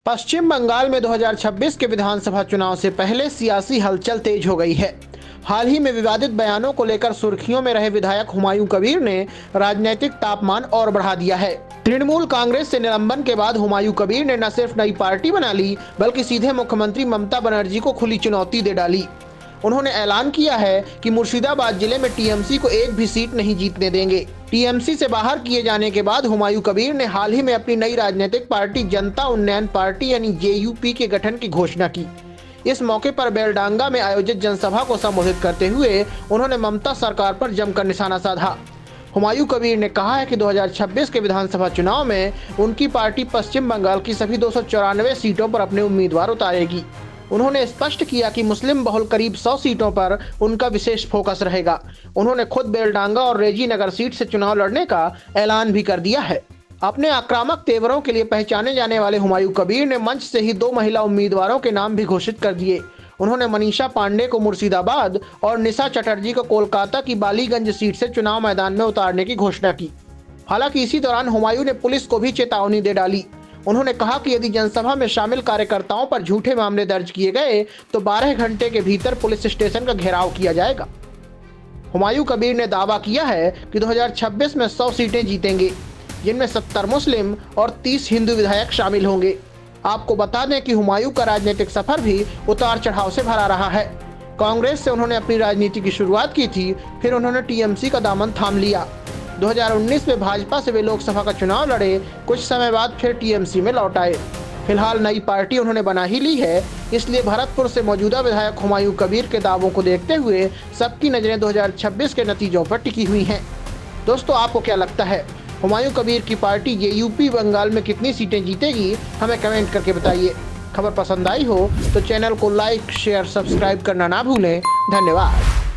पश्चिम बंगाल में 2026 के विधानसभा चुनाव से पहले सियासी हलचल तेज हो गई है। हाल ही में विवादित बयानों को लेकर सुर्खियों में रहे विधायक हुमायूं कबीर ने राजनीतिक तापमान और बढ़ा दिया है। तृणमूल कांग्रेस से निलंबन के बाद हुमायूं कबीर ने न सिर्फ नई पार्टी बना ली, बल्कि सीधे मुख्यमंत्री ममता बनर्जी को खुली चुनौती दे डाली। उन्होंने ऐलान किया है कि मुर्शिदाबाद जिले में टीएमसी को एक भी सीट नहीं जीतने देंगे। टीएमसी से बाहर किए जाने के बाद हुमायूं कबीर ने हाल ही में अपनी नई राजनीतिक पार्टी जनता उन्नयन पार्टी यानी जेयूपी के गठन की घोषणा की। इस मौके पर बेलडांगा में आयोजित जनसभा को संबोधित करते हुए उन्होंने ममता सरकार पर जमकर निशाना साधा। हुमायूं कबीर ने कहा है कि 2026 के विधानसभा चुनाव में उनकी पार्टी पश्चिम बंगाल की सभी 294 सीटों पर अपने उम्मीदवार उतारेगी। उन्होंने स्पष्ट किया कि मुस्लिम बहुल करीब 100 सीटों पर उनका विशेष फोकस रहेगा। उन्होंने खुद बेलडांगा और रेजी नगर सीट से चुनाव लड़ने का ऐलान भी कर दिया है। अपने आक्रामक तेवरों के लिए पहचाने जाने वाले हुमायूं कबीर ने मंच से ही 2 महिला उम्मीदवारों के नाम भी घोषित कर दिए। उन्होंने मनीषा पांडे को मुर्शिदाबाद और निशा चटर्जी को कोलकाता की बालीगंज सीट से चुनाव मैदान में उतारने की घोषणा की। हालांकि इसी दौरान हुमायूं ने पुलिस को भी चेतावनी दे डाली। उन्होंने कहा कि यदि जनसभा में शामिल कार्यकर्ताओं पर झूठे मामले दर्ज किए गए तो 12 घंटे के भीतर पुलिस स्टेशन का घेराव किया जाएगा। हुमायूं कबीर ने दावा किया है कि 2026 में 100 सीटें जीतेंगे, जिनमें 70 मुस्लिम और 30 हिंदू विधायक शामिल होंगे। आपको बता दें कि हुमायूं का राजनीतिक सफर भी उतार चढ़ाव से भरा रहा है। कांग्रेस से उन्होंने अपनी राजनीति की शुरुआत की थी, फिर उन्होंने टीएमसी का दामन थाम लिया। 2019 में भाजपा से वे लोकसभा का चुनाव लड़े, कुछ समय बाद फिर टीएमसी में लौट आए। फिलहाल नई पार्टी उन्होंने बना ही ली है, इसलिए भरतपुर से मौजूदा विधायक हुमायूं कबीर के दावों को देखते हुए सबकी नजरें 2026 के नतीजों पर टिकी हुई हैं। दोस्तों, आपको क्या लगता है, हुमायूं कबीर की पार्टी जेयूपी बंगाल में कितनी सीटें जीतेगी? हमें कमेंट करके बताइए। खबर पसंद आई हो तो चैनल को लाइक, शेयर, सब्सक्राइब करना ना भूलें। धन्यवाद।